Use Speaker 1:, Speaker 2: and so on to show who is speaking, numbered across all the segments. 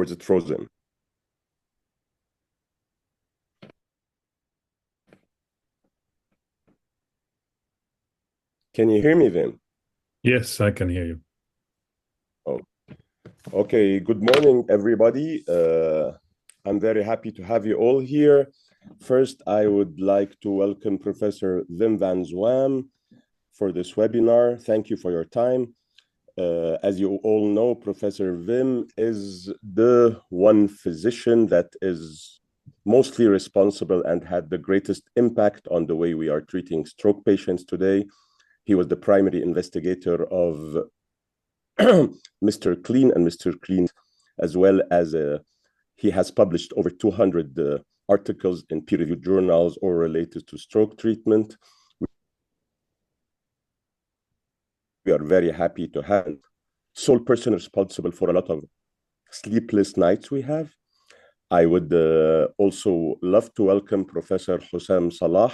Speaker 1: or is it frozen? Can you hear me, Vim?
Speaker 2: Yes, I can hear you.
Speaker 1: Oh, okay. Good morning, everybody. I'm very happy to have you all here. First, I would like to welcome Professor Wim van Zwam for this webinar. Thank you for your time. As you all know, Professor Wim is the one physician that is mostly responsible and had the greatest impact on the way we are treating stroke patients today. He was the primary investigator of Mr. Clean and Mr. Clean, as well as he has published over 200 articles in peer-reviewed journals or related to stroke treatment. We are very happy to have sole person responsible for a lot of sleepless nights we have. I would also love to welcome Professor Hussam Salah.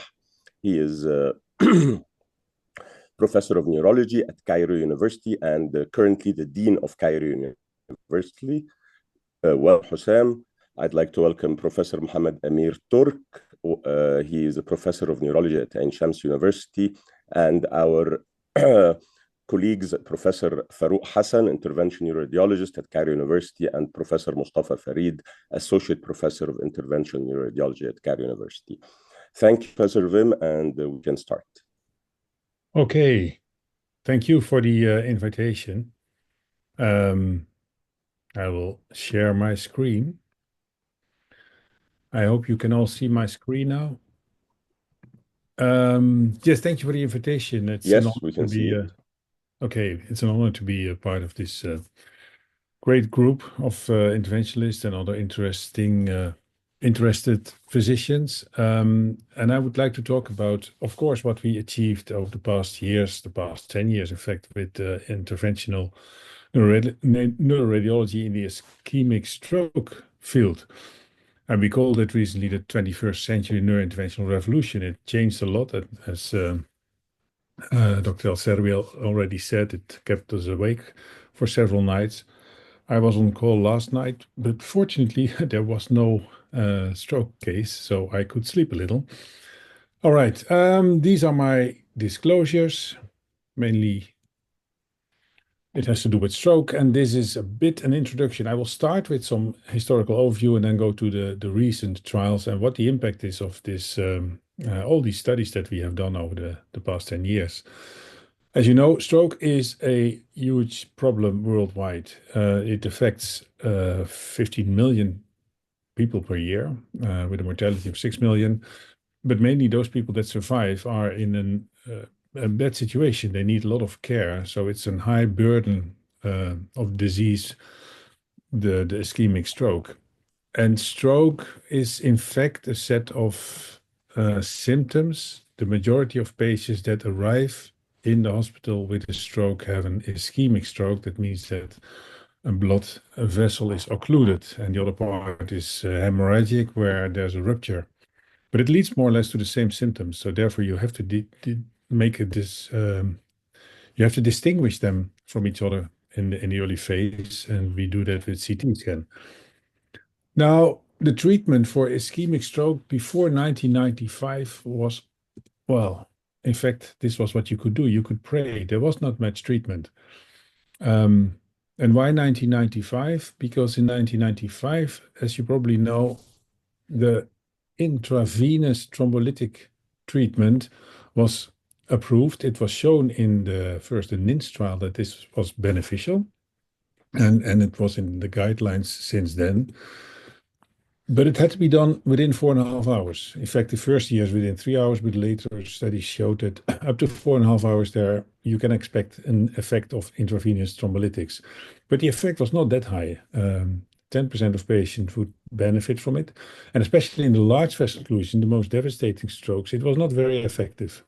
Speaker 1: He is professor of neurology at Cairo University and currently the dean of Cairo University. Well, Hussam, I'd like to welcome Professor Mohammed Amir Turk. He is a professor of neurology at Ain Shams University, and our colleagues, Professor Farouk Hassan, intervention neuroradiologist at Cairo University, and Professor Mustafa Farid, associate professor of intervention neuroradiology at Cairo University. Thank you, Professor Wim, and we can start.
Speaker 2: Okay, thank you for the invitation. I will share my screen. I hope you can all see my screen now. Yes, thank you for the invitation. It's an
Speaker 1: Yes,
Speaker 2: honor
Speaker 1: we
Speaker 2: to
Speaker 1: can see
Speaker 2: be
Speaker 1: it.
Speaker 2: okay. It's an honor to be a part of this great group of interventionists and other interested physicians. And I would like to talk about, of course, what we achieved over the past years, the past 10 years, in fact, with interventional neuroradiology in the ischemic stroke field. And we called it recently the 21st century neurointerventional revolution. It changed a lot, as Dr. El-Serwi already said. It kept us awake for several nights. I was on call last night, but fortunately there was no stroke case, so I could sleep a little. All right, these are my disclosures. Mainly it has to do with stroke, and this is a bit an introduction. I will start with some historical overview and then go to the recent trials and what the impact is of this all these studies that we have done over the past 10 years. As you know, stroke is a huge problem worldwide. It affects 15 million people per year with a mortality of 6 million. But mainly those people that survive are in a bad situation. They need a lot of care. So it's a high burden of disease, the ischemic stroke. And stroke is, in fact, a set of symptoms. The majority of patients that arrive in the hospital with a stroke have an ischemic stroke. That means that a blood vessel is occluded, and the other part is hemorrhagic, where there's a rupture. But it leads more or less to the same symptoms. So therefore, you have to make it this. You have to distinguish them from each other in the early phase, and we do that with CT scan. Now, the treatment for ischemic stroke before 1995 was, well, in fact, this was what you could do. You could pray. There was not much treatment. And why 1995? Because in 1995, as you probably know, the intravenous thrombolytic treatment was approved. It was shown in the first NINS trial that this was beneficial, and it was in the guidelines since then. But it had to be done within 4.5 hours. In fact, the first years within 3 hours, but later studies showed that up to 4.5 hours there, you can expect an effect of intravenous thrombolytics. But the effect was not that high. 10% of patients would benefit from it. And especially in the large vessel occlusion, the most devastating strokes, it was not very effective.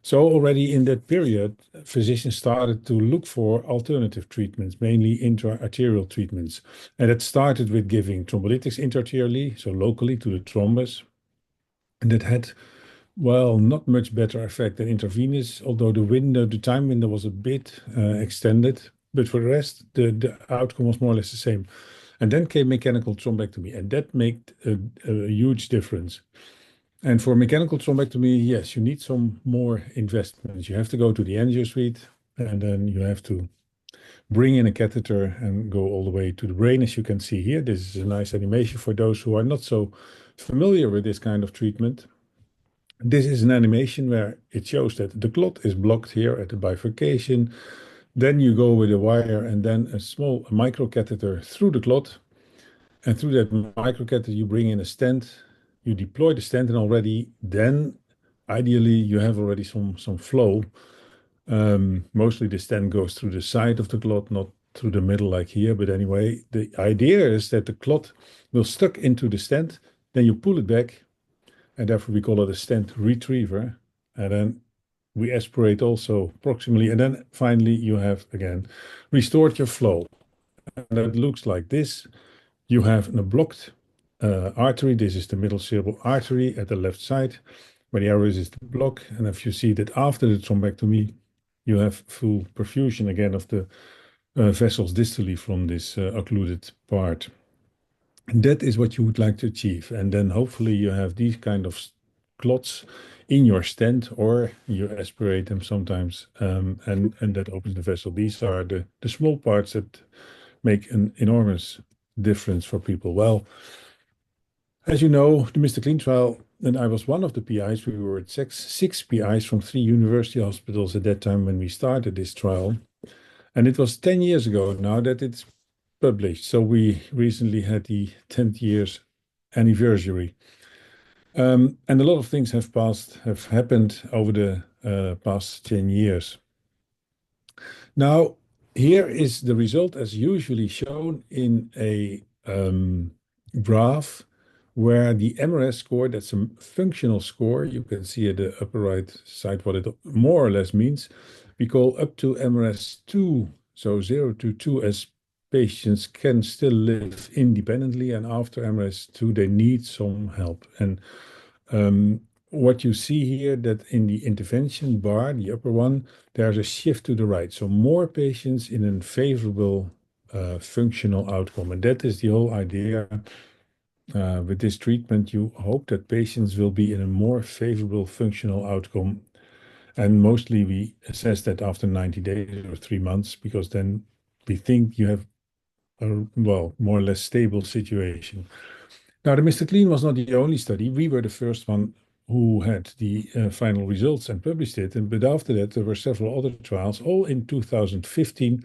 Speaker 2: So already in that period, physicians started to look for alternative treatments, mainly intra-arterial treatments. And it started with giving thrombolytics intra-arterially, so locally to the thrombus. And that had, well, not much better effect than intravenous, although the time window was a bit extended. But for the rest, the outcome was more or less the same. And then came mechanical thrombectomy, and that made a huge difference. And for mechanical thrombectomy, yes, you need some more investments. You have to go to the angio suite, and then you have to bring in a catheter and go all the way to the brain, as you can see here. This is a nice animation for those who are not so familiar with this kind of treatment. This is an animation where it shows that the clot is blocked here at the bifurcation. Then you go with a wire and then a small microcatheter through the clot. And through that microcatheter, you bring in a stent. You deploy the stent, and already then, ideally, you have already some flow. Mostly the stent goes through the side of the clot, not through the middle like here. But anyway, the idea is that the clot will stuck into the stent. Then you pull it back, and therefore we call it a stent retriever. And then we aspirate also proximally. And then finally, you have again restored your flow. And it looks like this. You have a blocked artery. This is the middle cerebral artery at the left side, where the arrow is the block. And if you see that after the thrombectomy, you have full perfusion again of the vessels distally from this occluded part. And that is what you would like to achieve. And then hopefully you have these kind of clots in your stent, or you aspirate them sometimes, and that opens the vessel. These are the small parts that make an enormous difference for people. Well, as you know, the Mr. Clean trial, and I was one of the PIs. We were at six PIs from 3 university hospitals at that time when we started this trial. And it was 10 years ago now that it's published. So we recently had the 10th years anniversary. And a lot of things have happened over the past 10 years. Now, here is the result as usually shown in a graph where the MRS score, that's a functional score, you can see at the upper right side what it more or less means. We call up to MRS 2, so 0 to 2, as patients can still live independently, and after MRS 2, they need some help. And what you see here, that in the intervention bar, the upper one, there's a shift to the right. So more patients in a favorable functional outcome. And that is the whole idea. With this treatment, you hope that patients will be in a more favorable functional outcome. And mostly we assess that after 90 days or 3 months, because then we think you have a, well, more or less stable situation. Now, the Mr. Clean was not the only study. We were the first one who had the final results and published it. But after that, there were several other trials, all in 2015,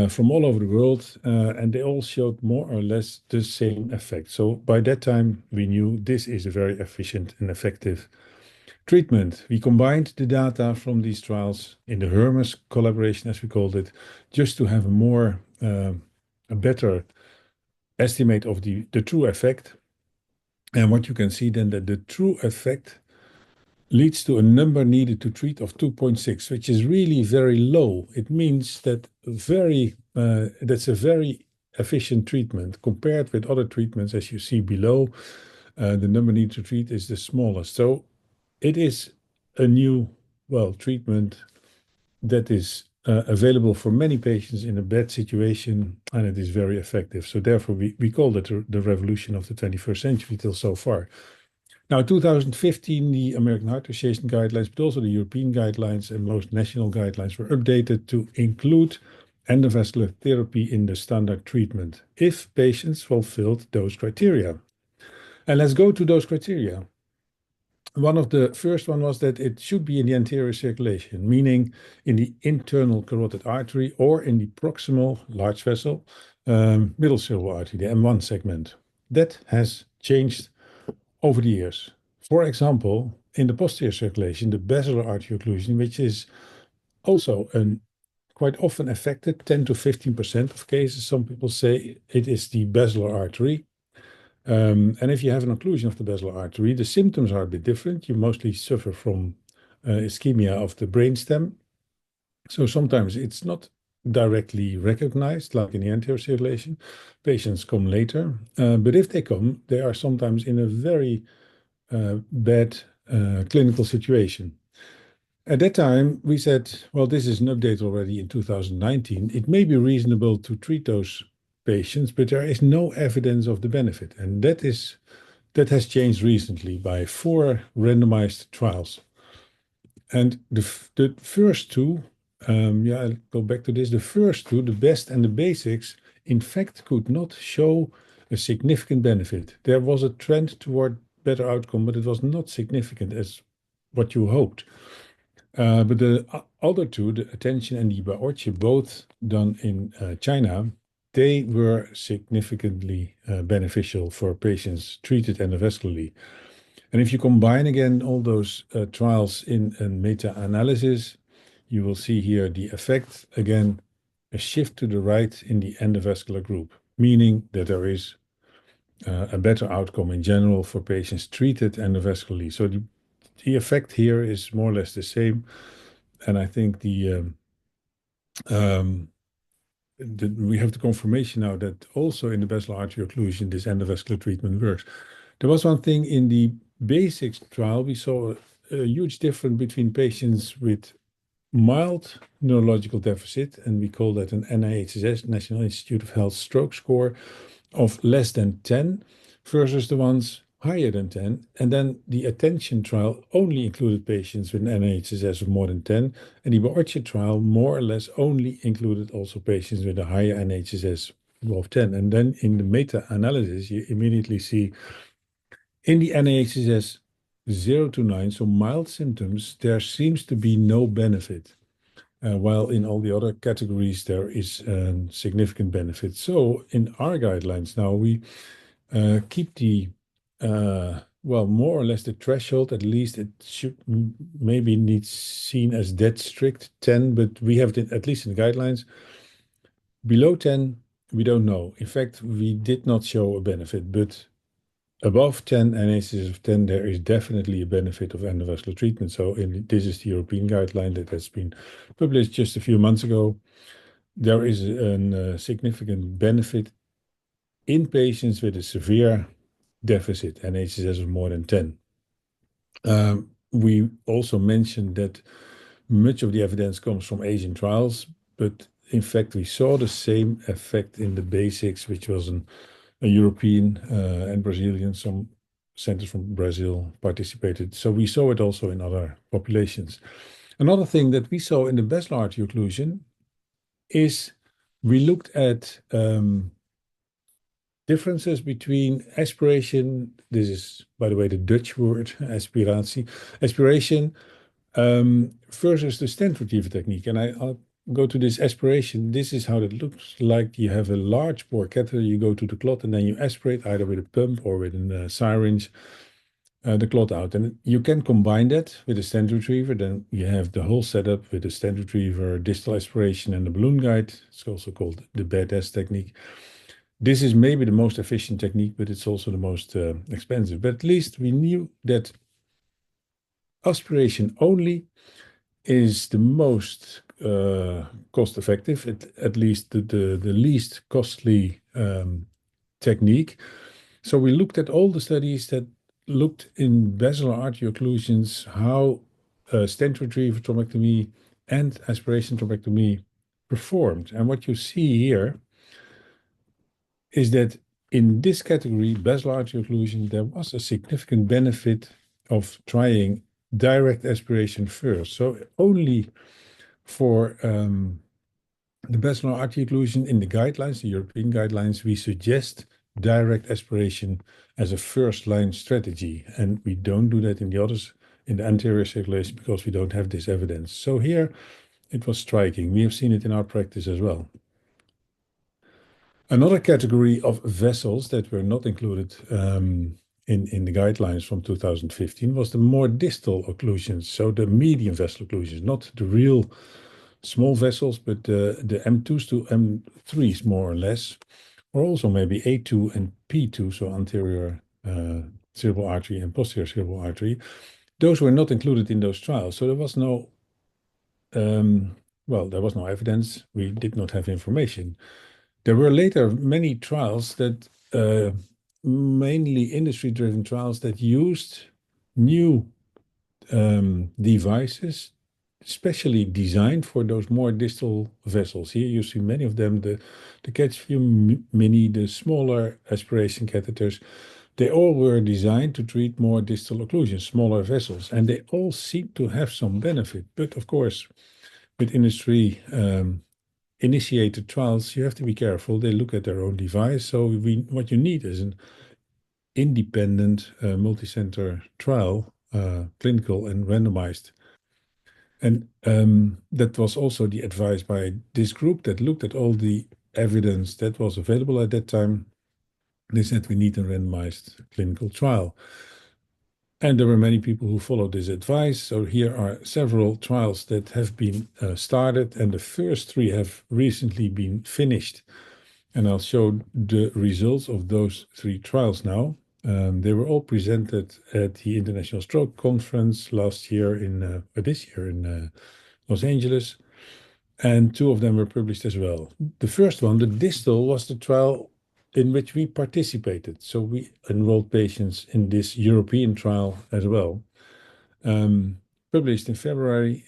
Speaker 2: from all over the world, and they all showed more or less the same effect. So by that time, we knew this is a very efficient and effective treatment. We combined the data from these trials in the Hermes collaboration, as we called it, just to have a better estimate of the true effect. And what you can see then, that the true effect leads to a number needed to treat of 2.6, which is really very low. It means that that's a very efficient treatment compared with other treatments. As you see below, the number needed to treat is the smallest. So it is a new, treatment that is available for many patients in a bad situation, and it is very effective. So therefore, we call it the revolution of the 21st century till so far. Now, 2015, the American Heart Association guidelines, but also the European guidelines and most national guidelines were updated to include endovascular therapy in the standard treatment if patients fulfilled those criteria. And let's go to those criteria. One of the first one was that it should be in the anterior circulation, meaning in the internal carotid artery or in the proximal large vessel middle cerebral artery, the M1 segment. That has changed over the years. For example, in the posterior circulation, the basilar artery occlusion, which is also quite often affected, 10 to 15% of cases. Some people say it is the basilar artery. And if you have an occlusion of the basilar artery, the symptoms are a bit different. You mostly suffer from ischemia of the brainstem. So sometimes it's not directly recognized, like in the anterior circulation. Patients come later. But if they come, they are sometimes in a very bad clinical situation. At that time, we said, well, this is an update already in 2019. It may be reasonable to treat those patients, but there is no evidence of the benefit. And that has changed recently by 4 randomized trials. And the first two, I'll go back to this. The first two, the best and the basics, in fact, could not show a significant benefit. There was a trend toward better outcome, but it was not significant as what you hoped. But the other two, the attention and the Baorche, both done in China, they were significantly beneficial for patients treated endovascularly. And if you combine again all those trials in a meta-analysis, you will see here the effect, again, a shift to the right in the endovascular group, meaning that there is a better outcome in general for patients treated endovascularly. So the effect here is more or less the same. And I think we have the confirmation now that also in the basal artery occlusion, this endovascular treatment works. There was one thing in the basics trial, we saw a huge difference between patients with mild neurological deficit, and we call that an NIHSS, National Institute of Health stroke score, of less than 10 versus the ones higher than 10. And then the attention trial only included patients with an NIHSS of more than 10. And the Baorche trial more or less only included also patients with a higher NIHSS above 10. And then in the meta-analysis, you immediately see in the NIHSS 0 to 9, so mild symptoms, there seems to be no benefit. While in all the other categories, there is a significant benefit. So in our guidelines now, we keep more or less the threshold. At least it should maybe need seen as that strict 10, but we have it at least in the guidelines. Below 10, we don't know. In fact, we did not show a benefit, but above 10 NIHSS of 10, there is definitely a benefit of endovascular treatment. So this is the European guideline that has been published just a few months ago. There is a significant benefit in patients with a severe deficit, NIHSS of more than 10. We also mentioned that much of the evidence comes from Asian trials, but in fact, we saw the same effect in the basics, which was a European and Brazilian, some centers from Brazil participated. So we saw it also in other populations. Another thing that we saw in the basal artery occlusion is we looked at differences between aspiration. This is, by the way, the Dutch word, aspiratie, aspiration versus the stent retriever technique. And I'll go to this aspiration. This is how it looks like. You have a large bore catheter, you go to the clot, and then you aspirate either with a pump or with a syringe the clot out. And you can combine that with a stent retriever. Then you have the whole setup with a stent retriever, distal aspiration, and the balloon guide. It's also called the BED-S technique. This is maybe the most efficient technique, but it's also the most expensive. But at least we knew that aspiration only is the most cost effective, at least the least costly technique. So we looked at all the studies that looked in basilar artery occlusions, how stent retriever thrombectomy and aspiration thrombectomy performed. And what you see here is that in this category, basilar artery occlusion, there was a significant benefit of trying direct aspiration first. So only for the basilar artery occlusion in the guidelines, the European guidelines, we suggest direct aspiration as a first-line strategy. And we don't do that in the others, in the anterior circulation, because we don't have this evidence. So here it was striking. We have seen it in our practice as well. Another category of vessels that were not included in the guidelines from 2015 was the more distal occlusions, so the medium vessel occlusions, not the real small vessels, but the M2s to M3s more or less, or also maybe A2 and P2, so anterior cerebral artery and posterior cerebral artery. Those were not included in those trials, so there was no evidence. We did not have information. There were later many trials that, mainly industry-driven trials that used new devices specially designed for those more distal vessels. Here you see many of them, the Catchview Mini, the smaller aspiration catheters. They all were designed to treat more distal occlusions, smaller vessels, and they all seem to have some benefit. But of course, with industry initiated trials, you have to be careful. They look at their own device. So what you need is an independent multi-center trial, clinical and randomized. And that was also the advice by this group that looked at all the evidence that was available at that time. They said we need a randomized clinical trial. And there were many people who followed this advice. So here are several trials that have been started, and the first three have recently been finished. And I'll show the results of those three trials now. They were all presented at the International Stroke Conference this year in Los Angeles, and two of them were published as well. The first one, the distal, was the trial in which we participated. So we enrolled patients in this European trial as well. Published in February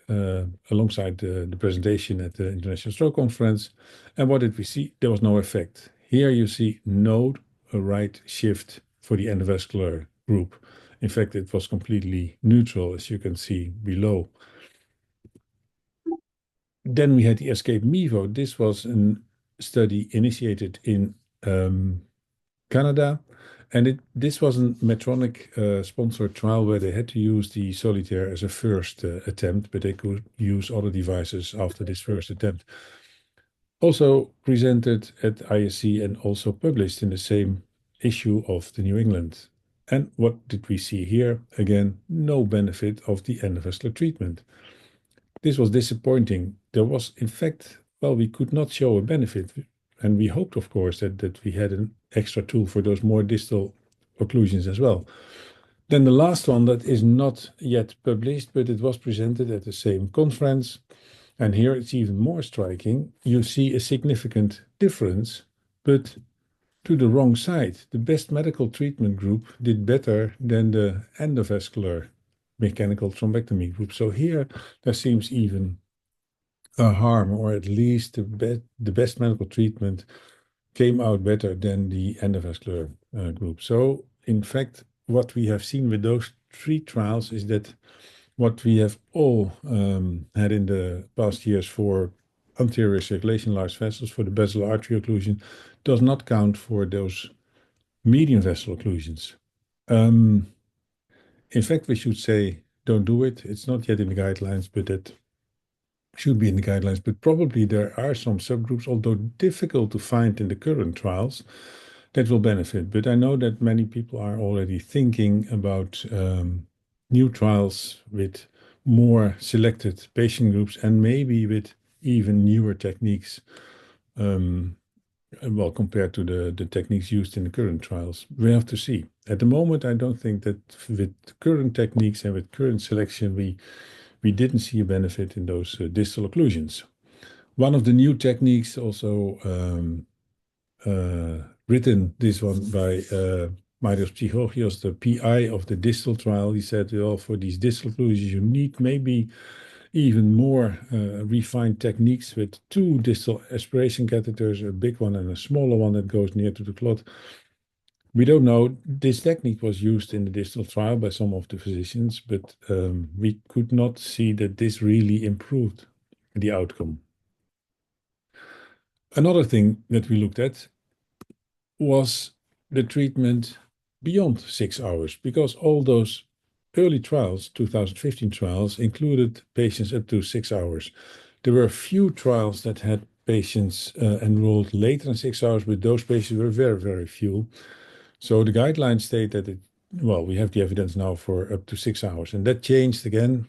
Speaker 2: alongside the presentation at the International Stroke Conference. And what did we see? There was no effect. Here you see no right shift for the endovascular group. In fact, it was completely neutral, as you can see below. Then we had the ESCAPE MEVO. This was a study initiated in Canada. And this was a Medtronic-sponsored trial where they had to use the Solitaire as a first attempt, but they could use other devices after this first attempt. Also presented at ISC and also published in the same issue of the New England. And what did we see here? Again, no benefit of the endovascular treatment. This was disappointing. There was, in fact, well, we could not show a benefit. And we hoped, of course, that we had an extra tool for those more distal occlusions as well. Then the last one that is not yet published, but it was presented at the same conference. And here it's even more striking. You see a significant difference, but to the wrong side. The best medical treatment group did better than the endovascular mechanical thrombectomy group. So here there seems even a harm, or at least the best medical treatment came out better than the endovascular group. So in fact, what we have seen with those three trials is that what we have all had in the past years for anterior circulation large vessels, for the basilar artery occlusion, does not count for those median vessel occlusions. In fact, we should say don't do it. It's not yet in the guidelines, but that should be in the guidelines. But probably there are some subgroups, although difficult to find in the current trials, that will benefit. But I know that many people are already thinking about new trials with more selected patient groups and maybe with even newer techniques, well, compared to the techniques used in the current trials. We have to see. At the moment, I don't think that with current techniques and with current selection, we didn't see a benefit in those distal occlusions. One of the new techniques also written, this one by Marios Psychogios, the PI of the distal trial. He said, well, for these distal occlusions, you need maybe even more refined techniques with two distal aspiration catheters, a big one and a smaller one that goes near to the clot. We don't know. This technique was used in the distal trial by some of the physicians, but we could not see that this really improved the outcome. Another thing that we looked at was the treatment beyond 6 hours, because all those early trials, 2015 trials, included patients up to 6 hours. There were a few trials that had patients enrolled later than 6 hours, but those patients were very, very few. So the guidelines state that well, we have the evidence now for up to 6 hours, and that changed again.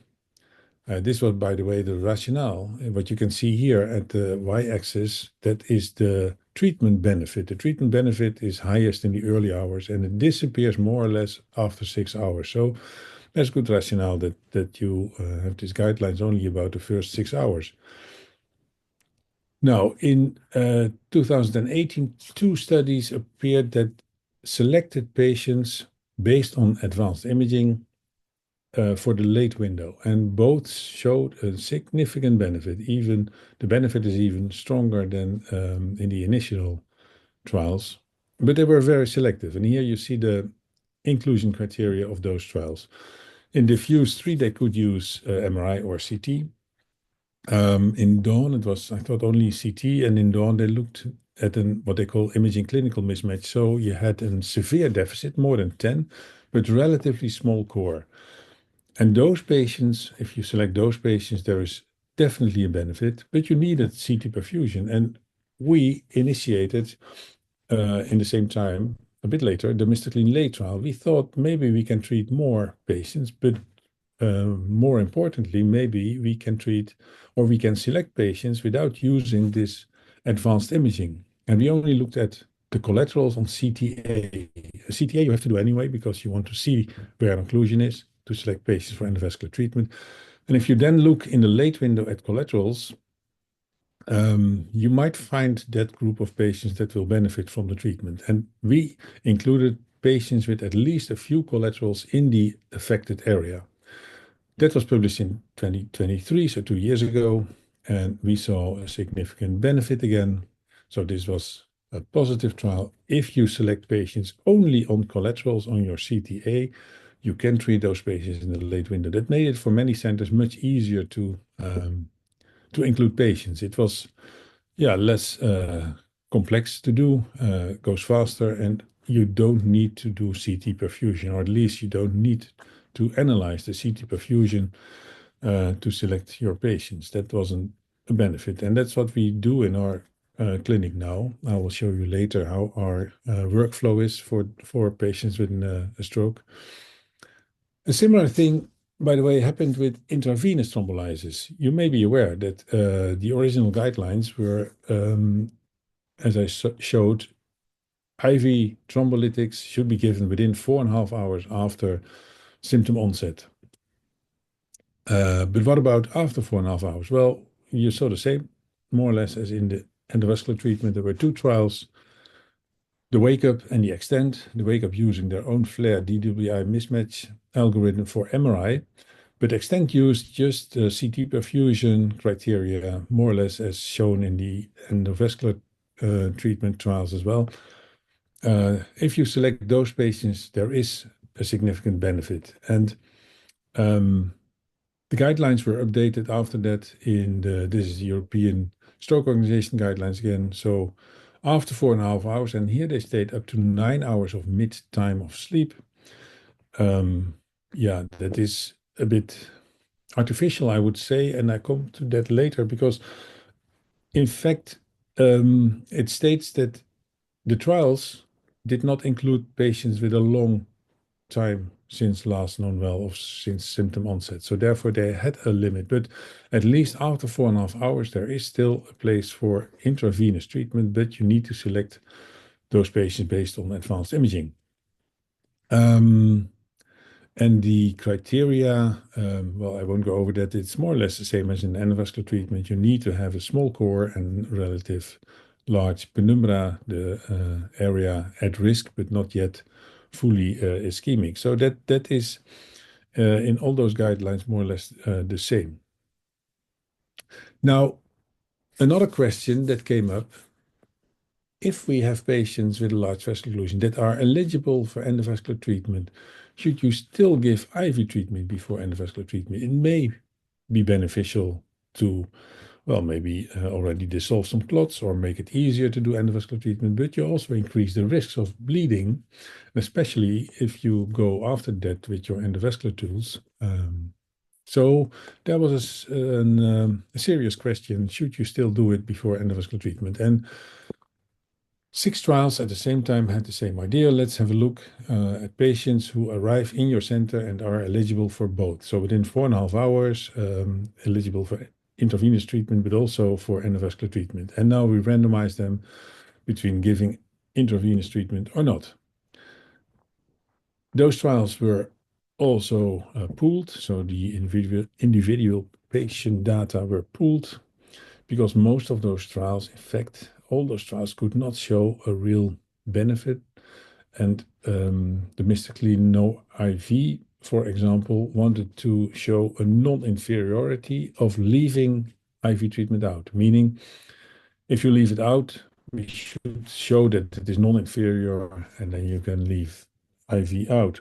Speaker 2: This was, by the way, the rationale. What you can see here at the y-axis, that is the treatment benefit. The treatment benefit is highest in the early hours, and it disappears more or less after 6 hours. So that's good rationale that you have these guidelines only about the first 6 hours. Now, in 2018, two studies appeared that selected patients based on advanced imaging for the late window, and both showed a significant benefit. Even the benefit is even stronger than in the initial trials, but they were very selective. And here you see the inclusion criteria of those trials. In diffuse 3, they could use MRI or CT. In Dawn, it was, I thought, only CT, and in Dawn, they looked at what they call imaging clinical mismatch. So you had a severe deficit, more than 10, but relatively small core. And those patients, if you select those patients, there is definitely a benefit, but you needed CT perfusion. And we initiated in the same time, a bit later, the Mr. Clean Late trial. We thought maybe we can treat more patients, but more importantly, maybe we can treat or we can select patients without using this advanced imaging. And we only looked at the collaterals on CTA. CTA you have to do anyway because you want to see where occlusion is to select patients for endovascular treatment. And if you then look in the late window at collaterals, you might find that group of patients that will benefit from the treatment. And we included patients with at least a few collaterals in the affected area. That was published in 2023, so 2 years ago, and we saw a significant benefit again. So this was a positive trial. If you select patients only on collaterals on your CTA, you can treat those patients in the late window. That made it for many centers much easier to include patients. It was, less complex to do, goes faster, and you don't need to do CT perfusion, or at least you don't need to analyze the CT perfusion to select your patients. That wasn't a benefit, and that's what we do in our clinic now. I will show you later how our workflow is for patients with a stroke. A similar thing, by the way, happened with intravenous thrombolysis. You may be aware that the original guidelines were, as I showed, IV thrombolytics should be given within 4.5 hours after symptom onset. But what about after 4.5 hours? Well, you saw the same, more or less, as in the endovascular treatment. There were two trials, the Wake Up and the Extend. The Wake Up using their own FLAIR DWI mismatch algorithm for MRI, but Extend used just the CT perfusion criteria, more or less as shown in the endovascular treatment trials as well. If you select those patients, there is a significant benefit. And the guidelines were updated after that this is the European Stroke Organization guidelines again. So after 4.5 hours, and here they state up to 9 hours of mid-time of sleep. That is a bit artificial, I would say, and I come to that later because, in fact, it states that the trials did not include patients with a long time since last known well or since symptom onset. So therefore, they had a limit. But at least after 4.5 hours, there is still a place for intravenous treatment, but you need to select those patients based on advanced imaging. And the criteria, well, I won't go over that. It's more or less the same as in endovascular treatment. You need to have a small core and relative large penumbra, the area at risk, but not yet fully ischemic. So that is in all those guidelines more or less the same. Now, another question that came up, if we have patients with a large vascular occlusion that are eligible for endovascular treatment, should you still give IV treatment before endovascular treatment? It may be beneficial to, well, maybe already dissolve some clots or make it easier to do endovascular treatment, but you also increase the risks of bleeding, especially if you go after that with your endovascular tools. So that was a serious question. Should you still do it before endovascular treatment? And 6 trials at the same time had the same idea. Let's have a look at patients who arrive in your center and are eligible for both. So within 4.5 hours, eligible for intravenous treatment, but also for endovascular treatment. And now we randomize them between giving intravenous treatment or not. Those trials were also pooled. So the individual patient data were pooled because most of those trials, in fact, all those trials could not show a real benefit. And the Mr. Clean No IV for example, wanted to show a non-inferiority of leaving IV treatment out, meaning if you leave it out, we should show that it is non-inferior and then you can leave IV out.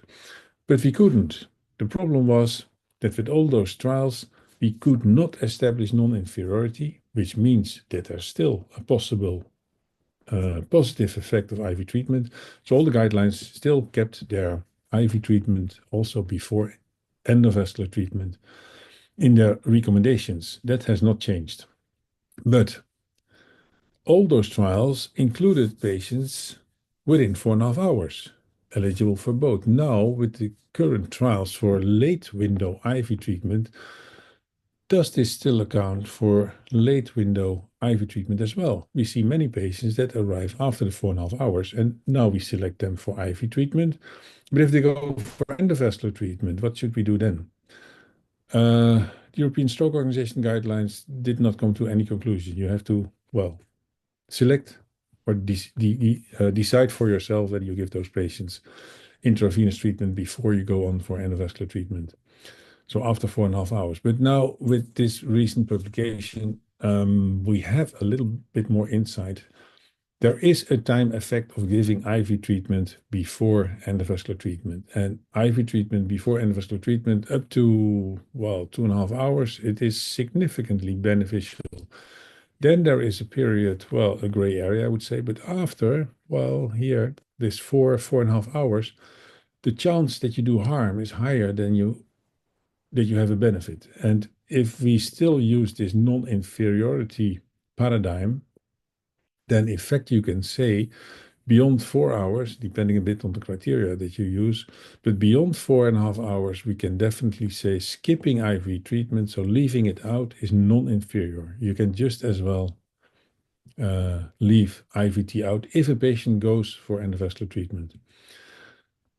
Speaker 2: But we couldn't. The problem was that with all those trials, we could not establish non-inferiority, which means that there's still a possible positive effect of IV treatment. So all the guidelines still kept their IV treatment also before endovascular treatment in their recommendations. That has not changed. But all those trials included patients within 4.5 hours, eligible for both. Now, with the current trials for late window IV treatment, does this still account for late window IV treatment as well? We see many patients that arrive after the 4.5 hours, and now we select them for IV treatment. But if they go for endovascular treatment, what should we do then? The European Stroke Organization guidelines did not come to any conclusion. You have to, well, select or decide for yourself whether you give those patients intravenous treatment before you go on for endovascular treatment. So after 4.5 hours. But now with this recent publication, we have a little bit more insight. There is a time effect of giving IV treatment before endovascular treatment. And IV treatment before endovascular treatment up to, well, 2.5 hours, it is significantly beneficial. Then there is a period, well, a gray area, I would say. But after, well, here, this 4.5 hours, the chance that you do harm is higher than that you have a benefit. And if we still use this non-inferiority paradigm, then in fact you can say beyond 4 hours, depending a bit on the criteria that you use, but beyond 4.5 hours, we can definitely say skipping IV treatment, so leaving it out, is non-inferior. You can just as well leave IVT out if a patient goes for endovascular treatment.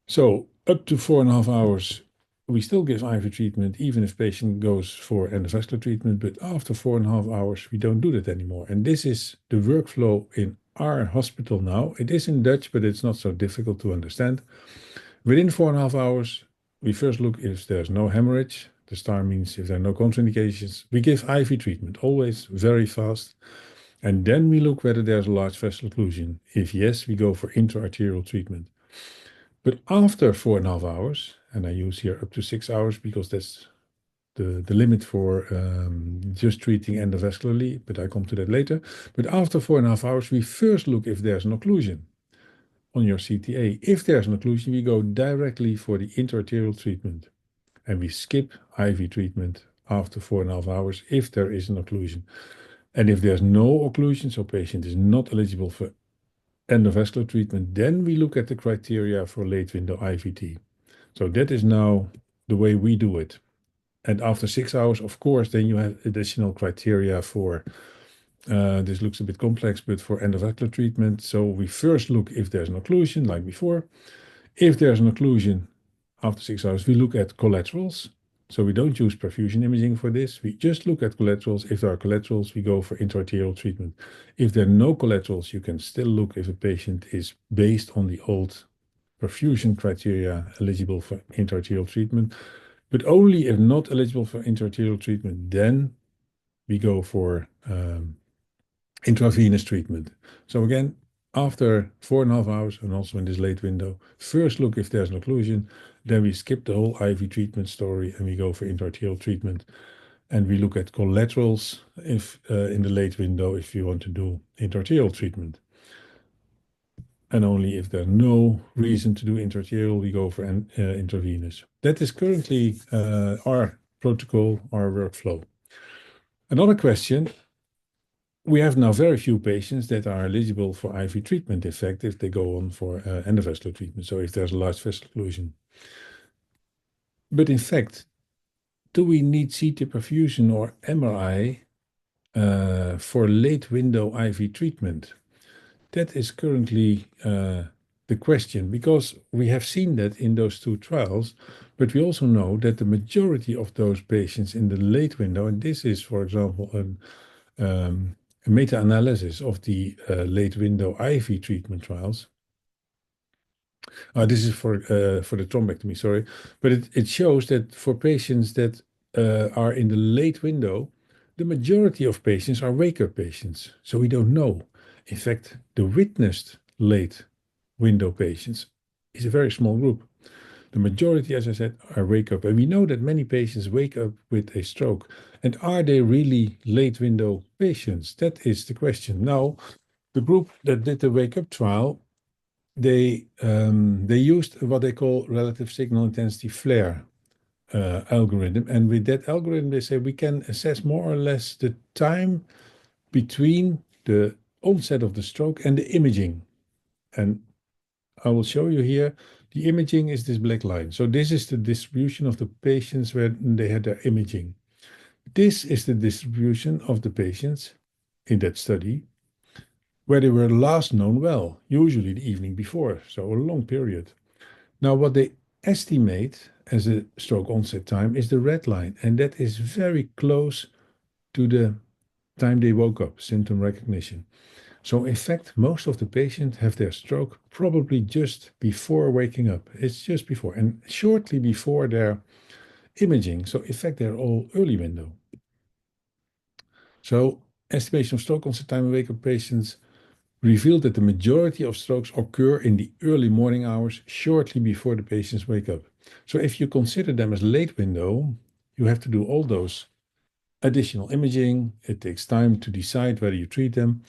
Speaker 2: So up to 4.5 hours, we still give IV treatment even if patient goes for endovascular treatment, but after 4.5 hours, we don't do that anymore. And this is the workflow in our hospital now. It is in Dutch, but it's not so difficult to understand. Within 4.5 hours, we first look if there's no hemorrhage. The star means if there are no contraindications. We give IV treatment, always very fast. And then we look whether there's a large vessel occlusion. If yes, we go for intra-arterial treatment. But after 4.5 hours, and I use here up to 6 hours because that's the limit for just treating endovascularly, but I come to that later. But after 4.5 hours, we first look if there's an occlusion on your CTA. If there's an occlusion, we go directly for the intra-arterial treatment. And we skip IV treatment after 4.5 hours if there is an occlusion. And if there's no occlusion, so patient is not eligible for endovascular treatment, then we look at the criteria for late window IVT. So that is now the way we do it. And after 6 hours, of course, then you have additional criteria for, this looks a bit complex, but for endovascular treatment. So we first look if there's an occlusion, like before. If there's an occlusion after 6 hours, we look at collaterals. So we don't use perfusion imaging for this. We just look at collaterals. If there are collaterals, we go for intra-arterial treatment. If there are no collaterals, you can still look if a patient is based on the old perfusion criteria eligible for intra-arterial treatment. But only if not eligible for intra-arterial treatment, then we go for intravenous treatment. So again, after 4.5 hours, and also in this late window, first look if there's an occlusion, then we skip the whole IV treatment story and we go for intra-arterial treatment. And we look at collaterals if in the late window if you want to do intra-arterial treatment. And only if there's no reason to do intra-arterial, we go for intravenous. That is currently our protocol, our workflow. Another question, we have now very few patients that are eligible for IV treatment, in fact, if they go on for endovascular treatment, so if there's a large vessel occlusion. But in fact, do we need CT perfusion or MRI for late window IV treatment? That is currently the question, because we have seen that in those two trials, but we also know that the majority of those patients in the late window, and this is, for example, a meta-analysis of the late window IV treatment trials, This is for the thrombectomy, sorry. But it shows that for patients that are in the late window, the majority of patients are wake-up patients. So we don't know. In fact, the witnessed late window patients is a very small group. The majority, as I said, are wake-up. And we know that many patients wake up with a stroke. And are they really late window patients? That is the question. Now, the group that did the wake-up trial, they used what they call relative signal intensity flare algorithm, and with that algorithm they say we can assess more or less the time between the onset of the stroke and the imaging. And I will show you here. The imaging is this black line. So this is the distribution of the patients where they had their imaging. This is the distribution of the patients in that study where they were last known well, usually the evening before, so a long period. Now, what they estimate as a stroke onset time is the red line, and that is very close to the time they woke up, symptom recognition. So, in fact, most of the patients have their stroke probably just before waking up. It's just before, and shortly before their imaging. So, in fact, they're all early window. So, estimation of stroke onset time in wake-up patients revealed that the majority of strokes occur in the early morning hours shortly before the patients wake up. So if you consider them as late window, you have to do all those additional imaging. It takes time to decide whether you treat them,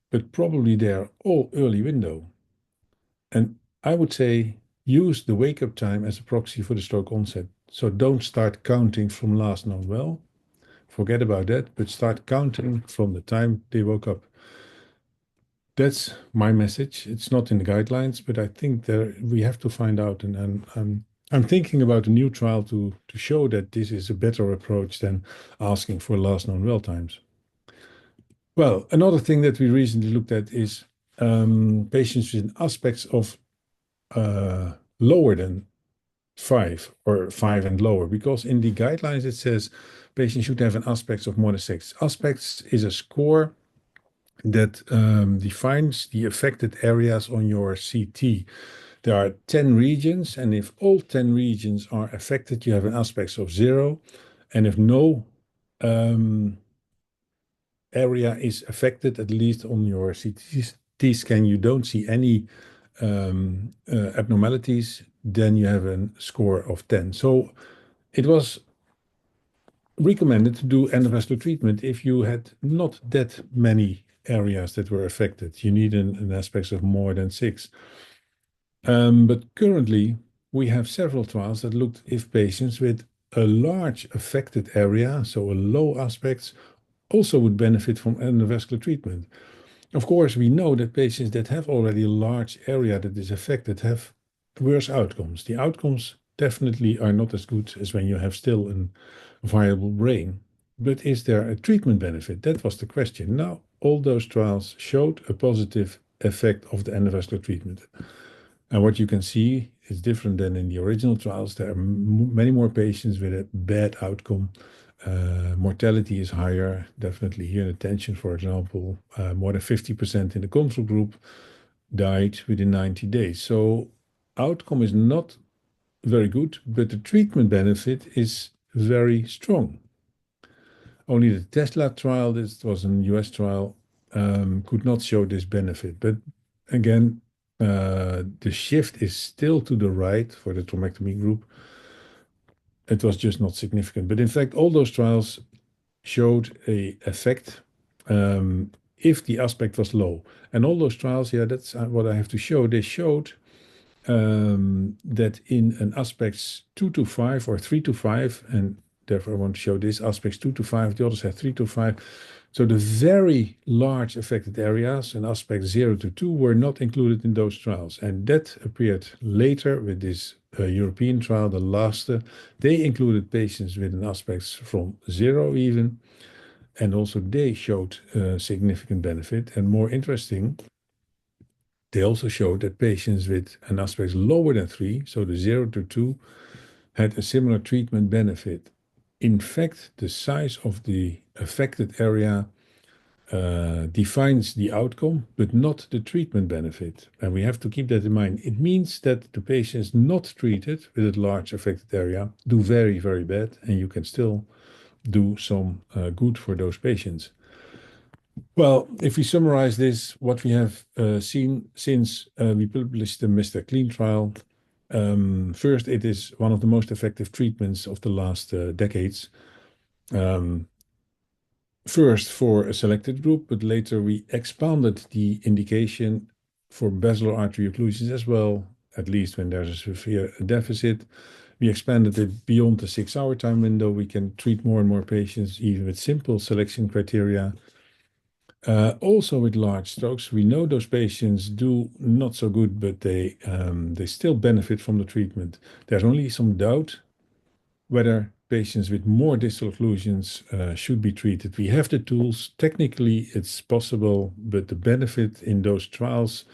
Speaker 2: but probably they're all early window. And I would say use the wake-up time as a proxy for the stroke onset. So don't start counting from last known well. Forget about that, but start counting from the time they woke up. That's my message. It's not in the guidelines, but I think there we have to find out. And I'm thinking about a new trial to show that this is a better approach than asking for last known well times. Well, another thing that we recently looked at is patients with aspects of lower than 5 or 5 and lower, because in the guidelines it says patients should have an aspects of more than 6. Aspects is a score that defines the affected areas on your CT. There are 10 regions, and if all 10 regions are affected, you have an aspects of 0. And if no area is affected, at least on your CT scan, you don't see any abnormalities, then you have a score of 10. So it was recommended to do endovascular treatment if you had not that many areas that were affected. You need an aspects of more than 6. But currently, we have several trials that looked if patients with a large affected area, so a low aspects, also would benefit from endovascular treatment. Of course, we know that patients that have already a large area that is affected have worse outcomes. The outcomes definitely are not as good as when you have still a viable brain. But is there a treatment benefit? That was the question. Now, all those trials showed a positive effect of the endovascular treatment. And what you can see is different than in the original trials. There are many more patients with a bad outcome. Mortality is higher, definitely here in attention, for example, more than 50% in the control group died within 90 days. So outcome is not very good, but the treatment benefit is very strong. Only the Tesla trial, this was an US trial, could not show this benefit. But again, the shift is still to the right for the thrombectomy group. It was just not significant. But in fact, all those trials showed a effect if the aspect was low. And all those trials, yeah, that's what I have to show. They showed that in an aspects 2 to 5 or 3 to 5, and therefore I want to show this aspects 2 to 5, the others have 3 to 5. So the very large affected areas and aspects 0 to 2 were not included in those trials. And that appeared later with this European trial, the last. They included patients with an aspects from 0 even. And also they showed significant benefit. And more interesting, they also showed that patients with an aspects lower than 3, so the 0 to 2, had a similar treatment benefit. In fact, the size of the affected area defines the outcome, but not the treatment benefit. And we have to keep that in mind. It means that the patients not treated with a large affected area do very, very bad, and you can still do some good for those patients. Well, if we summarize this, what we have seen since we published the Mr. Clean trial, first, it is one of the most effective treatments of the last decades. First for a selected group, but later we expanded the indication for basilar artery occlusions as well, at least when there's a severe deficit. We expanded it beyond the 6-hour time window. We can treat more and more patients, even with simple selection criteria. Also with large strokes, we know those patients do not so good, but they still benefit from the treatment. There's only some doubt whether patients with more distal occlusions should be treated. We have the tools. Technically, it's possible, but the benefit in those trials,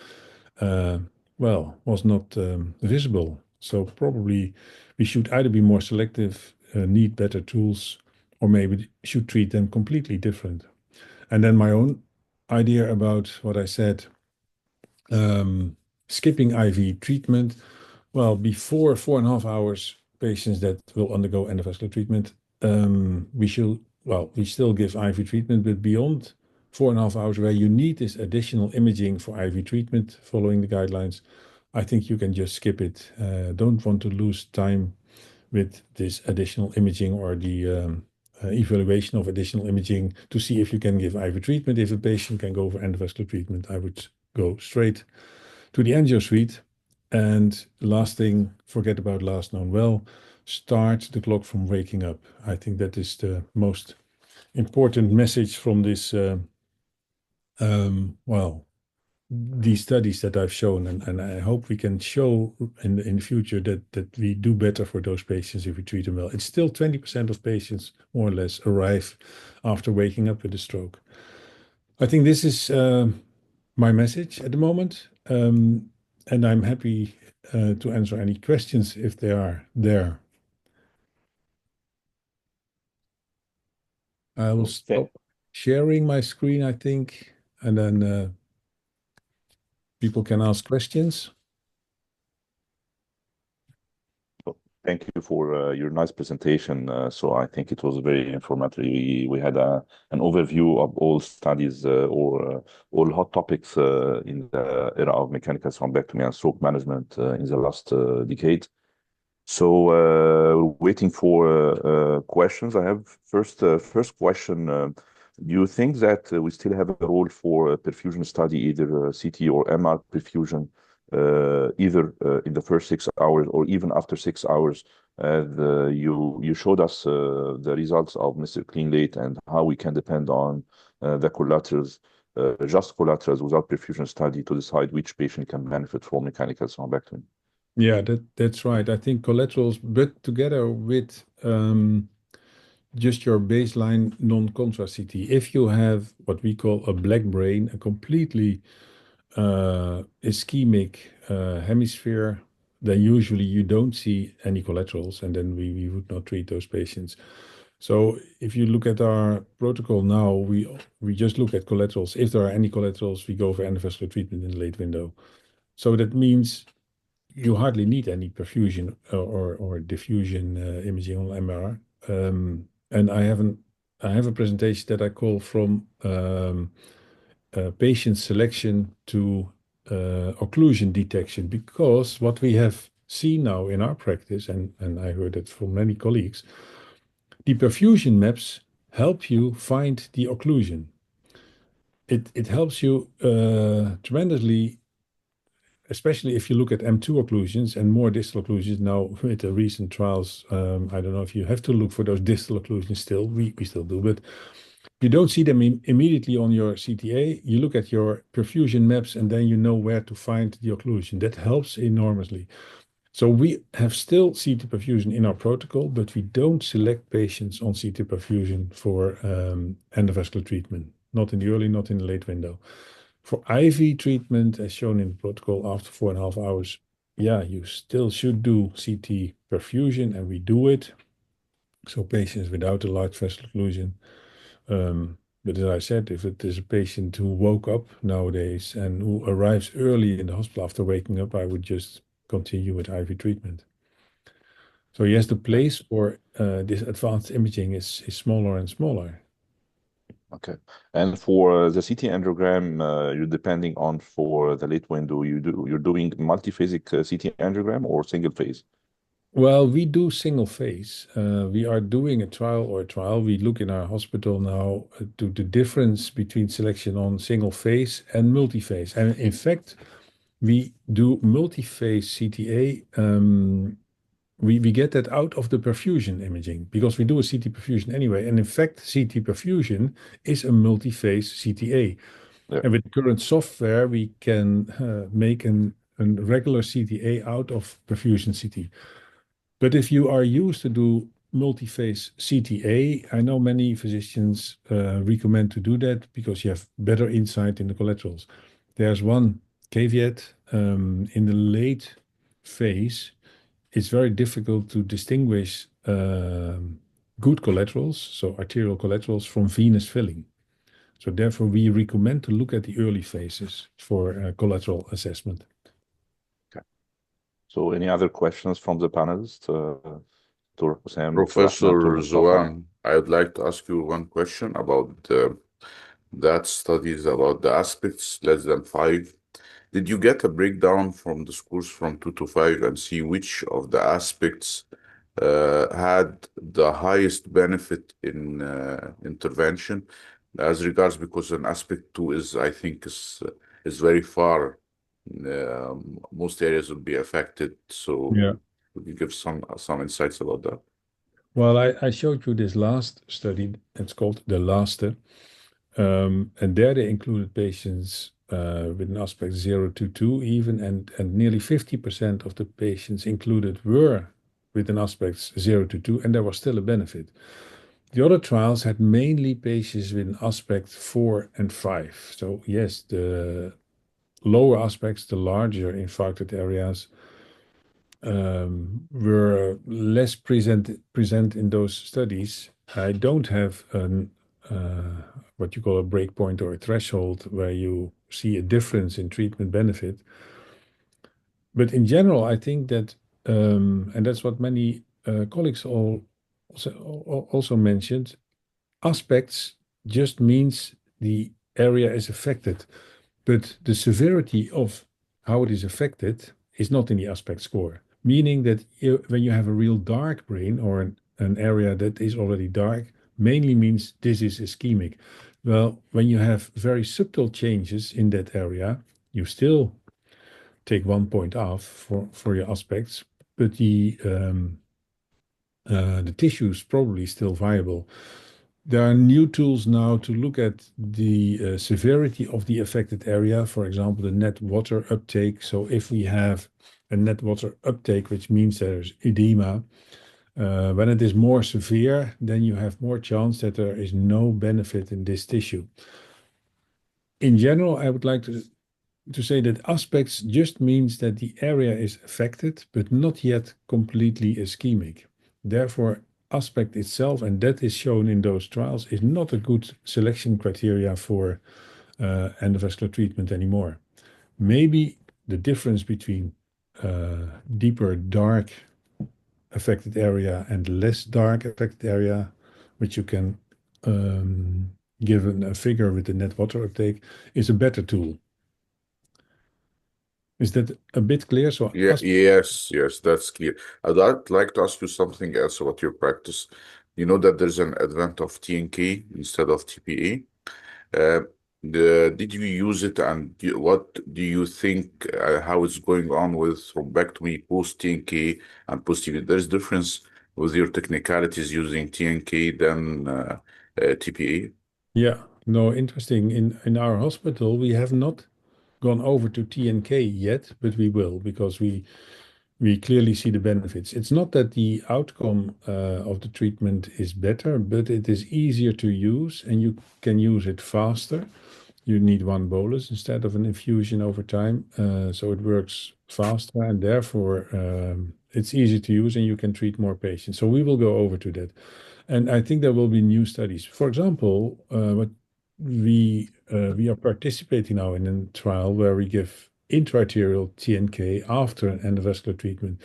Speaker 2: was not visible. So probably we should either be more selective, need better tools, or maybe should treat them completely different. And then my own idea about what I said, skipping IV treatment. Well, before 4.5 hours, patients that will undergo endovascular treatment, we still give IV treatment, but beyond 4.5 hours, where you need this additional imaging for IV treatment following the guidelines, I think you can just skip it. Don't want to lose time with this additional imaging or the evaluation of additional imaging to see if you can give IV treatment. If a patient can go for endovascular treatment, I would go straight to the angio suite. And last thing, forget about last known well, start the clock from waking up. I think that is the most important message from this, these studies that I've shown, and I hope we can show in the future that we do better for those patients if we treat them well. It's still 20% of patients, more or less, arrive after waking up with a stroke. I think this is my message at the moment, and I'm happy to answer any questions if they are there. I will stop sharing my screen, I think, and then people can ask questions.
Speaker 3: Thank you for your nice presentation. So I think it was very informative. We had an overview of all studies or all hot topics in the era of mechanical thrombectomy and stroke management in the last decade. So waiting for questions. I have first question. Do you think that we still have a role for a perfusion study, either CT or MR perfusion, either in the first 6 hours or even after 6 hours? You showed us the results of Mr. Cleanlate and how we can depend on the collaterals, just collaterals without perfusion study to decide which patient can benefit from mechanical thrombectomy.
Speaker 2: Yeah, that's right. I think collaterals, but together with just your baseline non-contrast CT. If you have what we call a black brain, a completely ischemic hemisphere, then usually you don't see any collaterals, and then we would not treat those patients. So if you look at our protocol now, we just look at collaterals. If there are any collaterals, we go for endovascular treatment in the late window. So that means you hardly need any perfusion or diffusion imaging on MR. And I have a presentation that I call from patient selection to occlusion detection, because what we have seen now in our practice, and I heard it from many colleagues, the perfusion maps help you find the occlusion. It helps you tremendously, especially if you look at M2 occlusions and more distal occlusions. Now, with the recent trials, I don't know if you have to look for those distal occlusions still. We still do, but you don't see them immediately on your CTA. You look at your perfusion maps, and then you know where to find the occlusion. That helps enormously. So we have still CT perfusion in our protocol, but we don't select patients on CT perfusion for endovascular treatment, not in the early, not in the late window. For IV treatment, as shown in the protocol, after 4.5 hours, yeah, you still should do CT perfusion, and we do it. So patients without a large vessel occlusion, But as I said, if it is a patient who woke up nowadays and who arrives early in the hospital after waking up, I would just continue with IV treatment. So yes, the place for this advanced imaging is smaller and smaller.
Speaker 3: Okay. And for the CT angiogram, you're depending on for the late window, you're doing multiphasic CT angiogram or single phase?
Speaker 2: Well, we do single phase. We are doing a trial. We look in our hospital now to the difference between selection on single phase and multi-phase. And in fact, we do multi-phase CTA. We get that out of the perfusion imaging because we do a CT perfusion anyway. And in fact, CT perfusion is a multi-phase CTA.
Speaker 3: Yeah.
Speaker 2: And with the current software, we can make a regular CTA out of perfusion CT. But if you are used to do multi-phase CTA, I know many physicians recommend to do that because you have better insight in the collaterals. There's one caveat. In the late phase, it's very difficult to distinguish good collaterals, so arterial collaterals, from venous filling. So therefore, we recommend to look at the early phases for collateral assessment.
Speaker 3: Okay. So any other questions from the panelists? Dr. Sam,
Speaker 4: Professor
Speaker 3: Dr. Mustafa?
Speaker 4: Zoan, I would like to ask you one question about that studies about the aspects less than 5. Did you get a breakdown from the scores from 2 to 5 and see which of the aspects had the highest benefit in intervention as regards, because an aspect 2 is, I think, is very far. Most areas would be affected. So
Speaker 2: Yeah.
Speaker 4: would you give some insights about that?
Speaker 2: Well, I showed you this last study. It's called the LASTE. And there they included patients with an aspect 0 to 2 even, and nearly 50% of the patients included were with an aspect 0 to 2, and there was still a benefit. The other trials had mainly patients with an aspect 4 and 5. So yes, the lower aspects, the larger infarcted areas, were less present in those studies. I don't have what you call a breakpoint or a threshold where you see a difference in treatment benefit. But in general, I think that, and that's what many colleagues also mentioned, aspects just means the area is affected, but the severity of how it is affected is not in the aspect score. Meaning that when you have a real dark brain or an area that is already dark, mainly means this is ischemic. Well, when you have very subtle changes in that area, you still take 1 point off for your aspects, but the tissue is probably still viable. There are new tools now to look at the severity of the affected area, for example, the net water uptake. So if we have a net water uptake, which means there's edema, when it is more severe, then you have more chance that there is no benefit in this tissue. In general, I would like to say that aspects just means that the area is affected, but not yet completely ischemic. Therefore, aspect itself, and that is shown in those trials, is not a good selection criteria for endovascular treatment anymore. Maybe the difference between deeper dark affected area and less dark affected area, which you can give a figure with the net water uptake, is a better tool. Is that a bit clear? So
Speaker 4: Yes, that's clear. I'd like to ask you something else about your practice. You know that there's an advent of TNK instead of TPA. Did you use it, and what do you think, how it's going on with thrombectomy post TNK and post TPA? There's difference with your technicalities using TNK than TPA?
Speaker 2: Yeah, no, interesting. In our hospital, we have not gone over to TNK yet, but we will because we clearly see the benefits. It's not that the outcome of the treatment is better, but it is easier to use and you can use it faster. You need one bolus instead of an infusion over time. So it works faster and therefore it's easy to use and you can treat more patients. So we will go over to that. And I think there will be new studies. For example, what we are participating now in a trial where we give intraarterial TNK after an endovascular treatment.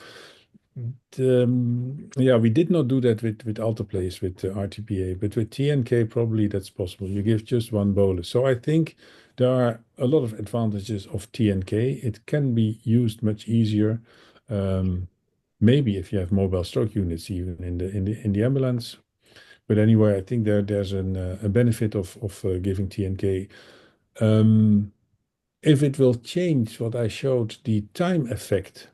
Speaker 2: Yeah, we did not do that with alteplase, with RTPA, but with TNK, probably that's possible. You give just one bolus. So I think there are a lot of advantages of TNK. It can be used much easier. Maybe if you have mobile stroke units, even in the ambulance. But anyway, I think there's a benefit of giving TNK. If it will change what I showed, the time effect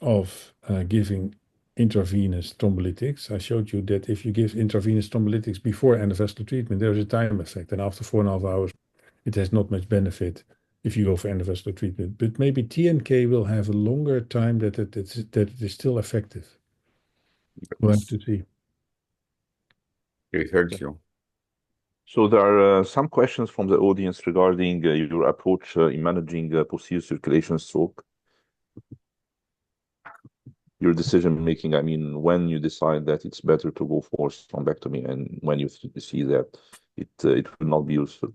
Speaker 2: of giving intravenous thrombolytics. I showed you that if you give intravenous thrombolytics before endovascular treatment, there is a time effect. And after 4.5 hours, it has not much benefit if you go for endovascular treatment. But maybe TNK will have a longer time that it is still effective. We'll have to see.
Speaker 4: Okay, thank you.
Speaker 3: So there are some questions from the audience regarding your approach in managing posterior circulation stroke. Your decision making, I mean, when you decide that it's better to go for thrombectomy and when you see that it will not be useful.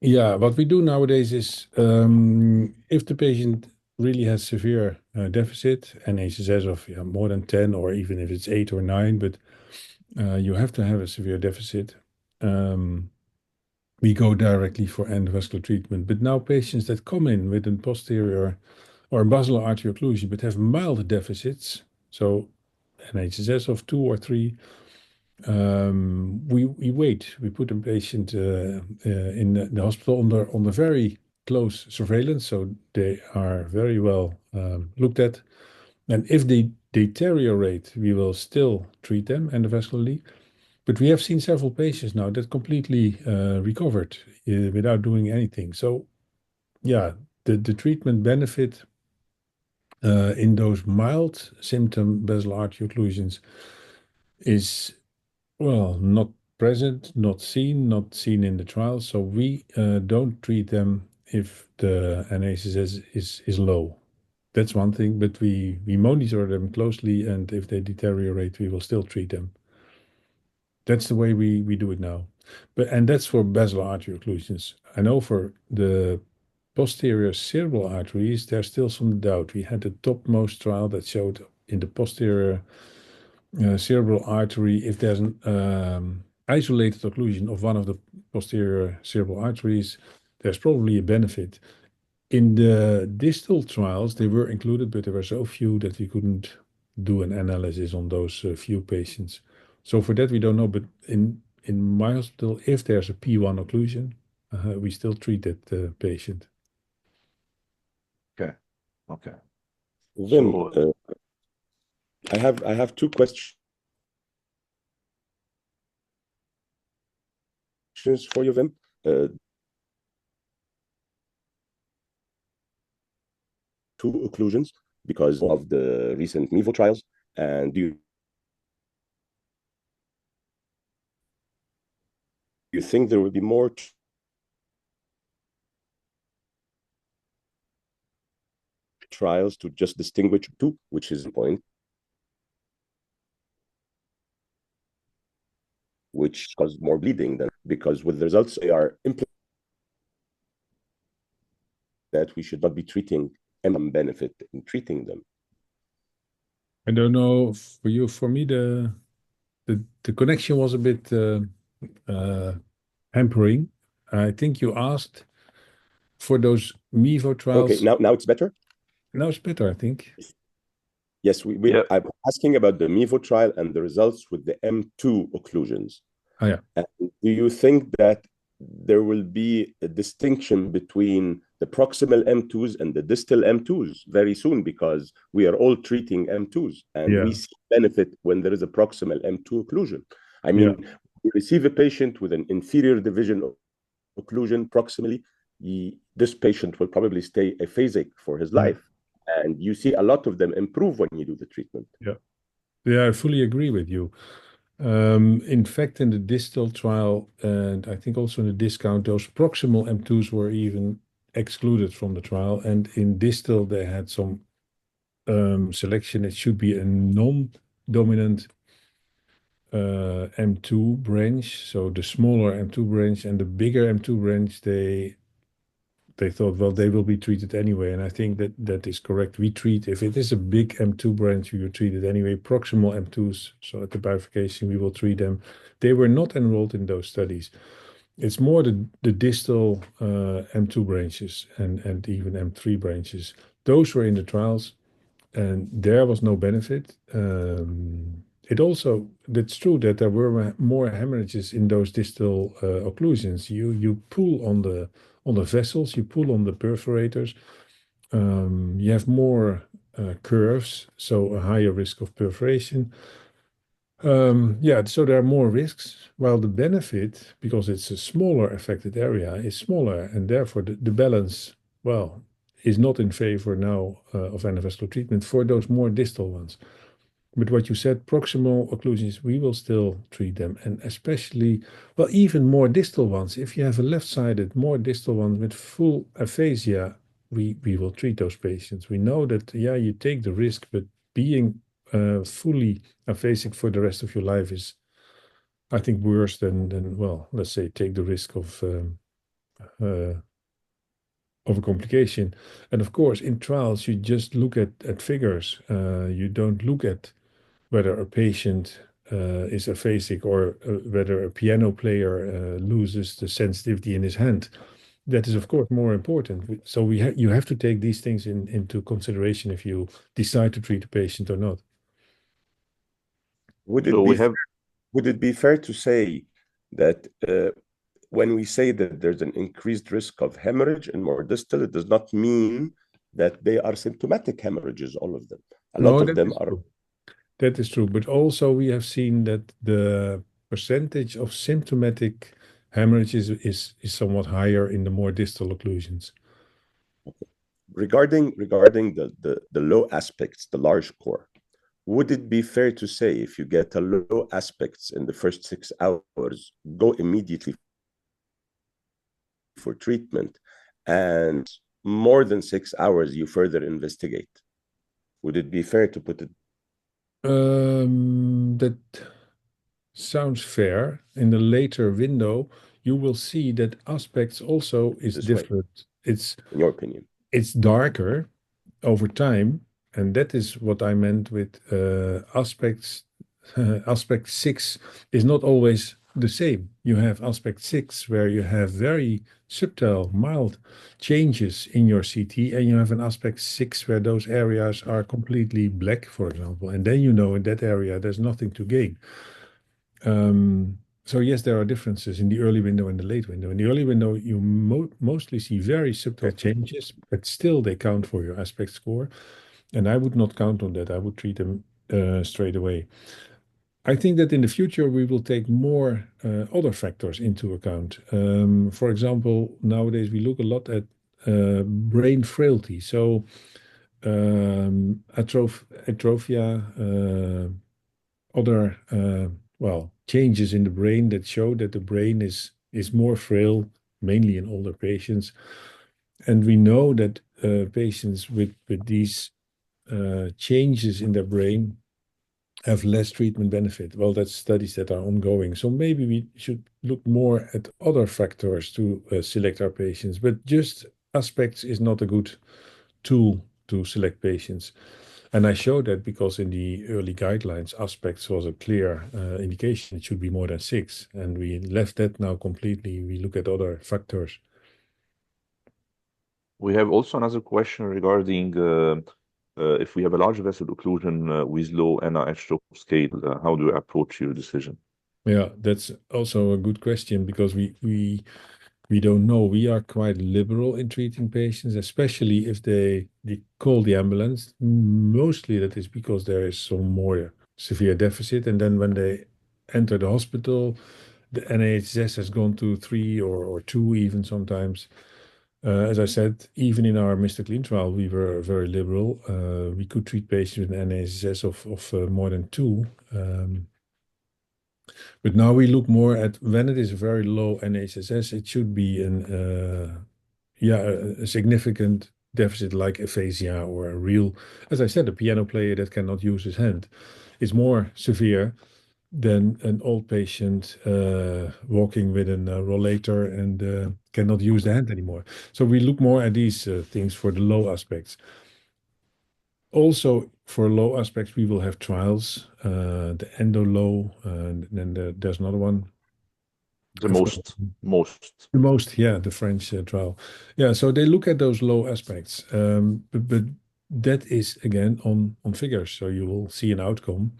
Speaker 2: Yeah, what we do nowadays is if the patient really has severe deficit, an HSS of more than 10, or even if it's 8 or 9, but you have to have a severe deficit. We go directly for endovascular treatment. But now patients that come in with a posterior or basilar artery occlusion but have mild deficits, so an HSS of 2 or 3, we wait. We put a patient in the hospital under very close surveillance, so they are very well looked at. And if they deteriorate, we will still treat them endovascularly. But we have seen several patients now that completely recovered without doing anything. So, yeah, the treatment benefit in those mild symptom basilar artery occlusions is, well, not present, not seen in the trial. So we don't treat them if the NACS is low. That's one thing, but we monitor them closely, and if they deteriorate, we will still treat them. That's the way we do it now. And that's for basilar artery occlusions. I know for the posterior cerebral arteries, there's still some doubt. We had the topmost trial that showed in the posterior cerebral artery, if there's an isolated occlusion of one of the posterior cerebral arteries, there's probably a benefit. In the distal trials, they were included, but there were so few that we couldn't do an analysis on those few patients. So for that, we don't know. But in my hospital, if there's a P1 occlusion, we still treat that patient.
Speaker 3: Okay.
Speaker 1: Vim,
Speaker 3: So
Speaker 1: I have two questions for you, Vim. Two occlusions because of the recent MIVO trials, and do you think there will be more trials to just distinguish two, which is the point, which cause more bleeding than, because with the results they are that we should not be treating M benefit in treating them.
Speaker 2: I don't know for you. For me, the connection was a bit hampering. I think you asked for those MIVO trials.
Speaker 1: Okay, now it's better.
Speaker 2: Now it's better, I think.
Speaker 1: Yes, I'm asking about the MIVO trial and the results with the M2 occlusions.
Speaker 2: Oh, yeah.
Speaker 1: And do you think that there will be a distinction between the proximal M2s and the distal M2s very soon, because we are all treating M2s and we see benefit when there is a proximal M2 occlusion? I mean, we receive a patient with an inferior division occlusion proximally, this patient will probably stay aphasic for his life. And you see a lot of them improve when you do the treatment.
Speaker 2: Yeah, I fully agree with you. In fact, in the distal trial, and I think also in the discount, those proximal M2s were even excluded from the trial. And in distal, they had some selection. It should be a non-dominant M2 branch, so the smaller M2 branch and the bigger M2 branch, they thought, well, they will be treated anyway. And I think that that is correct. We treat, if it is a big M2 branch, we will treat it anyway. Proximal M2s, so at the bifurcation, we will treat them. They were not enrolled in those studies. It's more the distal M2 branches and even M3 branches. Those were in the trials, and there was no benefit. That's true that there were more hemorrhages in those distal occlusions. You pull on the vessels, you pull on the perforators. You have more curves, so a higher risk of perforation. Yeah, so there are more risks, while the benefit, because it's a smaller affected area, is smaller, and therefore the balance, well, is not in favor now of endovascular treatment for those more distal ones. But what you said, proximal occlusions, we will still treat them, and especially, well, even more distal ones. If you have a left-sided, more distal one with full aphasia, we will treat those patients. We know that, yeah, you take the risk, but being fully aphasic for the rest of your life is, I think, worse than well, let's say, take the risk of a complication. And of course, in trials, you just look at figures. You don't look at whether a patient is aphasic or whether a piano player loses the sensitivity in his hand. That is, of course, more important. So you have to take these things into consideration if you decide to treat a patient or not.
Speaker 1: Would
Speaker 3: So
Speaker 1: it
Speaker 3: we
Speaker 1: be
Speaker 3: have
Speaker 1: would it be fair to say that when we say that there's an increased risk of hemorrhage and more distal, it does not mean that they are symptomatic hemorrhages, all of them. A lot
Speaker 2: No,
Speaker 1: of
Speaker 2: that
Speaker 1: them
Speaker 2: is
Speaker 1: are.
Speaker 2: true. That is true. But also we have seen that the percentage of symptomatic hemorrhages is somewhat higher in the more distal occlusions.
Speaker 1: Regarding the low aspects, the large core, would it be fair to say if you get a low aspects in the first 6 hours, go immediately for treatment, and more than 6 hours you further investigate? Would it be fair to put it
Speaker 2: That sounds fair. In the later window, you will see that aspects also is
Speaker 1: this way,
Speaker 2: different.
Speaker 1: in your opinion?
Speaker 2: It's darker over time, and that is what I meant with aspects. Aspect 6 is not always the same. You have aspect 6 where you have very subtle, mild changes in your CT, and you have an aspect 6 where those areas are completely black, for example. And then you know in that area there's nothing to gain. So yes, there are differences in the early window and the late window. In the early window, you mostly see very subtle changes, but still they count for your aspect score. And I would not count on that. I would treat them straight away. I think that in the future we will take more other factors into account. For example, nowadays we look a lot at brain frailty. So atrophia, other well, changes in the brain that show that the brain is more frail, mainly in older patients. And we know that patients with these changes in their brain have less treatment benefit. Well, that's studies that are ongoing. So maybe we should look more at other factors to select our patients, but just aspects is not a good tool to select patients. And I show that because in the early guidelines, aspects was a clear indication. It should be more than 6. And we left that now completely. We look at other factors.
Speaker 3: we have also another question regarding if we have a large vessel occlusion with low NIH stroke scale, how do you approach your decision?
Speaker 2: Yeah, that's also a good question because we don't know. We are quite liberal in treating patients, especially if they call the ambulance. Mostly that is because there is some more severe deficit. And then when they enter the hospital, the NHS has gone to 3 or 2 even sometimes. As I said, even in our Mr. Clean trial, we were very liberal. We could treat patients with an NHS of more than 2. But now we look more at when it is very low NHSS, it should be a significant deficit like aphasia or a real, as I said, a piano player that cannot use his hand is more severe. than an old patient walking with a rollator and cannot use the hand anymore. So we look more at these things for the low aspects. Also, for low aspects, we will have trials, the endo low, and then there's another one.
Speaker 3: The most.
Speaker 2: The most, yeah, the French trial. Yeah, so they look at those low aspects, but that is again on figures. So you will see an outcome,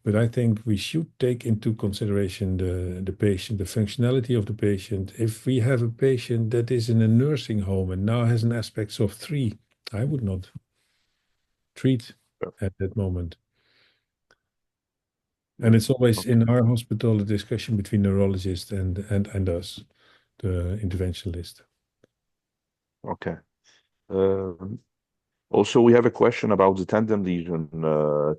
Speaker 2: but I think we should take into consideration the patient, the functionality of the patient. If we have a patient that is in a nursing home and now has an aspects of 3, I would not treat at that moment. And it's always in our hospital a discussion between neurologist and us, the interventionalist.
Speaker 3: Okay. Also, we have a question about the tandem lesion.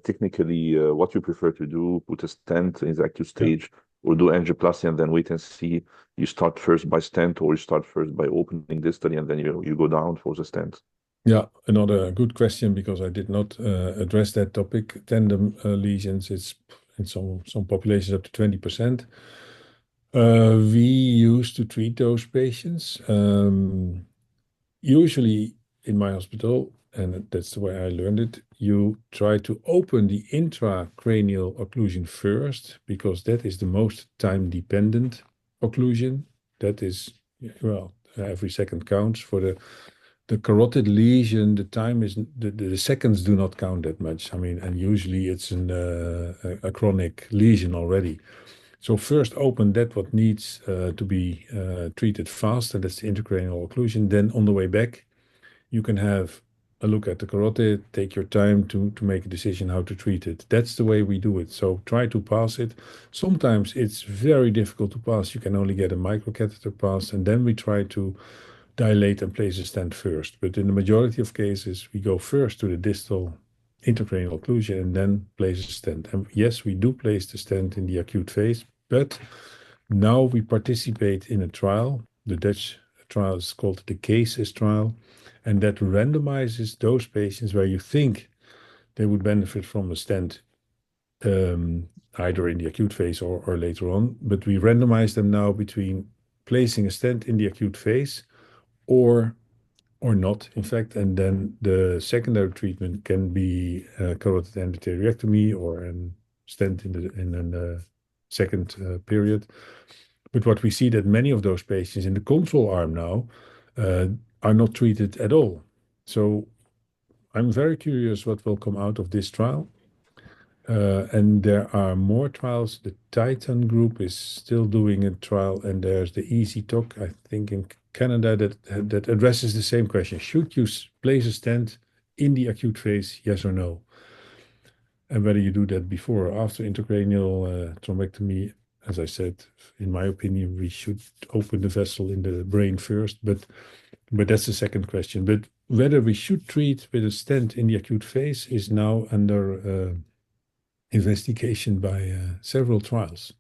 Speaker 3: Technically, what you prefer to do, put a stent in the acute stage, or do angioplasty and then wait and see? You start first by stent, or you start first by opening distally and then you go down for the stent?
Speaker 2: Yeah, another good question because I did not address that topic. Tandem lesions, it's in some populations up to 20%. We used to treat those patients. Usually in my hospital, and that's the way I learned it, you try to open the intracranial occlusion first because that is the most time-dependent occlusion. That is, well, every second counts. For the carotid lesion, the time is the seconds do not count that much. I mean, and usually it's a chronic lesion already. So first open that what needs to be treated fast, and that's the intracranial occlusion. Then on the way back, you can have a look at the carotid, take your time to make a decision how to treat it. That's the way we do it. So try to pass it. Sometimes it's very difficult to pass. You can only get a microcatheter pass, and then we try to dilate and place a stent first. But in the majority of cases, we go first to the distal intracranial occlusion and then place a stent. And yes, we do place the stent in the acute phase, but now we participate in a trial. The Dutch trial is called the CASES trial, and that randomizes those patients where you think they would benefit from a stent, either in the acute phase or later on. But we randomize them now between placing a stent in the acute phase or not, in fact. And then the secondary treatment can be carotid endarterectomy or a stent in the second period. But what we see that many of those patients in the control arm now are not treated at all. So I'm very curious what will come out of this trial. And there are more trials. The Titan group is still doing a trial, and there's the Easy Talk, I think, in Canada that addresses the same question. Should you place a stent in the acute phase, yes or no? And whether you do that before or after intracranial thrombectomy, as I said, in my opinion, we should open the vessel in the brain first, but that's the second question. But whether we should treat with a stent in the acute phase is now under investigation by several trials.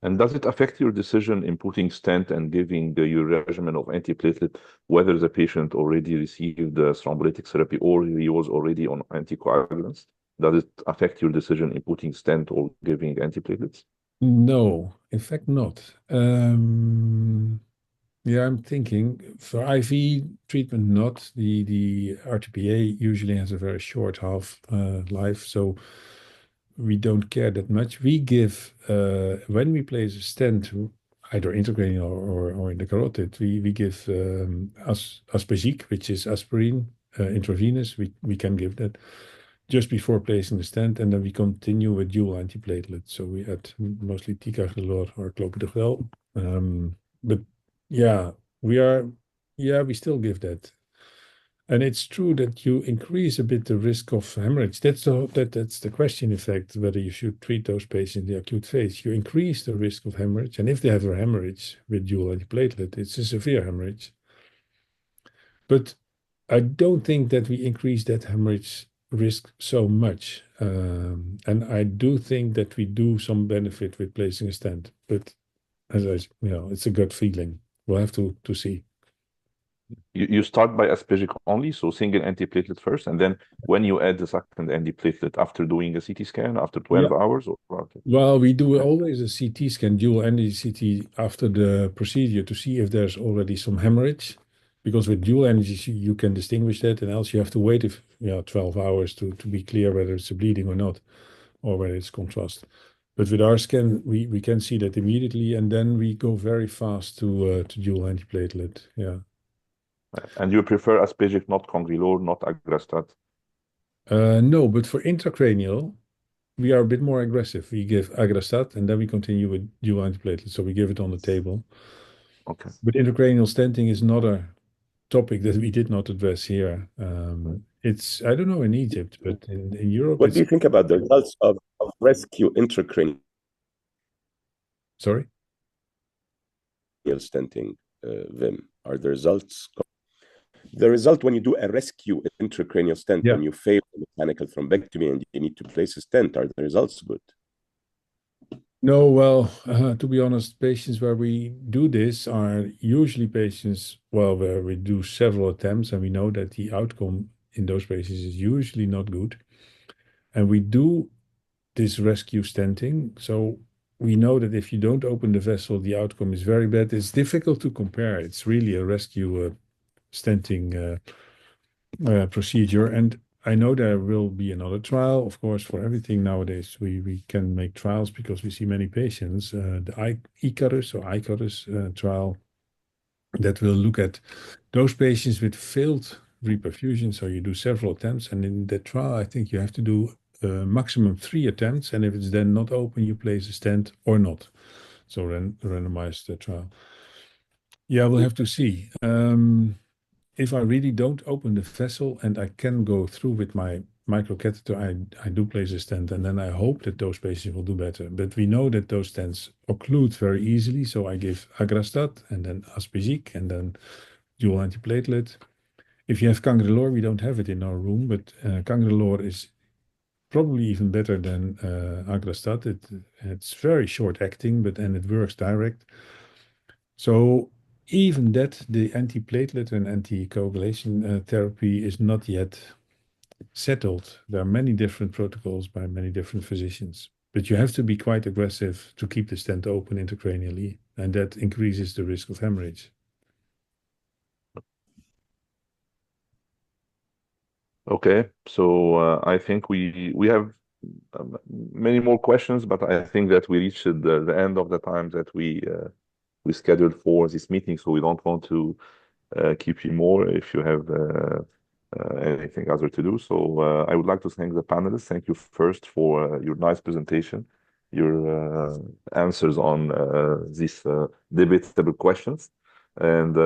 Speaker 3: And does it affect your decision in putting stent and giving your regimen of antiplatelet, whether the patient already received the thrombolytic therapy or he was already on anticoagulants? Does it affect your decision in putting stent or giving antiplatelets?
Speaker 2: No, in fact, not. Yeah, I'm thinking for IV treatment, not. The RTPA usually has a very short half life, so we don't care that much. We give, when we place a stent, either intracranial or in the carotid, we give Aspasic, which is aspirin, intravenous. We can give that just before placing the stent, and then we continue with dual antiplatelets. So we add mostly ticagrelor or clopidogrel. But yeah, we still give that. And it's true that you increase a bit the risk of hemorrhage. That's the question, in fact, whether you should treat those patients in the acute phase. You increase the risk of hemorrhage. And if they have a hemorrhage with dual antiplatelet, it's a severe hemorrhage. But I don't think that we increase that hemorrhage risk so much. And I do think that we do some benefit with placing a stent. But as it's a gut feeling. We'll have to see.
Speaker 3: You start by aspigic only, so single antiplatelet first, and then when you add the second antiplatelet after doing a CT scan after 12
Speaker 2: Yeah.
Speaker 3: hours or after?
Speaker 2: Well, we do always a CT scan, dual energy CT after the procedure to see if there's already some hemorrhage. Because with dual energy, you can distinguish that, and else you have to wait 12 hours to be clear whether it's a bleeding or not, or whether it's contrast. But with our scan, we can see that immediately, and then we go very fast to dual antiplatelet. Yeah.
Speaker 3: And you prefer aspigic, not Congrilor, not Aggrastat?
Speaker 2: No, but for intracranial, we are a bit more aggressive. We give Agrastat, and then we continue with dual antiplatelet. So we give it on the table.
Speaker 3: Okay.
Speaker 2: But intracranial stenting is not a topic that we did not address here. It's, I don't know in Egypt, but in Europe,
Speaker 1: What do you think about the results of rescue intracranial
Speaker 2: sorry?
Speaker 1: stenting, Vim? Are the results the result when you do a rescue intracranial stent,
Speaker 2: Yeah.
Speaker 1: when you fail mechanical thrombectomy and you need to place a stent, are the results good?
Speaker 2: No, well, to be honest, patients where we do this are usually patients, well, where we do several attempts and we know that the outcome in those patients is usually not good. And we do this rescue stenting. So we know that if you don't open the vessel, the outcome is very bad. It's difficult to compare. It's really a rescue stenting procedure. And I know there will be another trial. Of course, for everything nowadays, we can make trials because we see many patients. The ICARUS or ICARUS trial that will look at those patients with failed reperfusion. So you do several attempts. And in that trial, I think you have to do maximum 3 attempts. And if it's then not open, you place a stent or not. So then randomize the trial. Yeah, we'll have to see. If I really don't open the vessel and I can go through with my microcatheter, I do place a stent, and then I hope that those patients will do better. But we know that those stents occlude very easily, so I give Agrastat and then Aspigic and then dual antiplatelet. If you have Cangrelor, we don't have it in our room, but Cangrelor is probably even better than Agrastat. It's very short acting, and it works direct. So even that, the antiplatelet and anticoagulation therapy is not yet settled. There are many different protocols by many different physicians, but you have to be quite aggressive to keep the stent open intracranially, and that increases the risk of hemorrhage.
Speaker 3: Okay, so I think we have many more questions, but I think that we reached the end of the time that we scheduled for this meeting, so we don't want to keep you more if you have anything other to do. So I would like to thank the panelists. Thank you first for your nice presentation, your answers on these debatable questions. And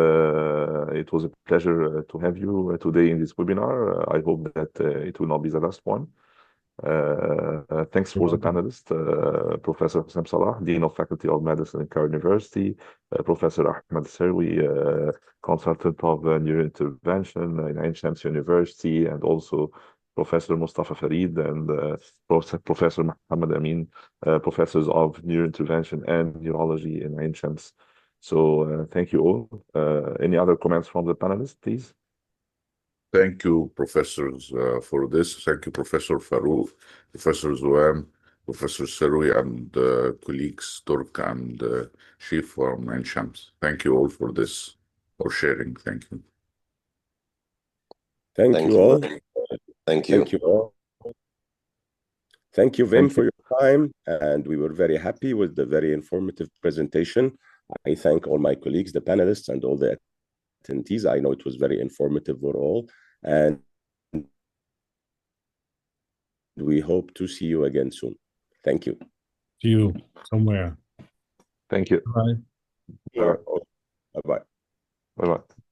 Speaker 3: it was a pleasure to have you today in this webinar. I hope that it will not be the last one. Thanks for the panelists, Professor Sam Salah, Dean of Faculty of Medicine at Cairo University, Professor Ahmed Serwi, consultant of neurointervention in Ain Shams University, and also Professor Mustafa Farid and Professor Mohammed Amin, professors of neurointervention and neurology in Ain Shams. So thank you all. Any other comments from the panelists, please?
Speaker 4: Thank you, professors, for this. Thank you, Professor Farouk, Professor Zoam, Professor Serwi, and colleagues Turk and Chief from Ain Shams. Thank you all for this, for sharing. Thank you.
Speaker 1: Thank you all.
Speaker 5: Thank you.
Speaker 1: Thank you all. Thank you, Vim, for your time, and we were very happy with the very informative presentation. I thank all my colleagues, the panelists, and all the attendees. I know it was very informative for all, and we hope to see you again soon. Thank you.
Speaker 2: See you somewhere.
Speaker 3: Thank you.
Speaker 2: Bye.
Speaker 1: Bye-bye. Bye-bye.
Speaker 3: Bye-bye.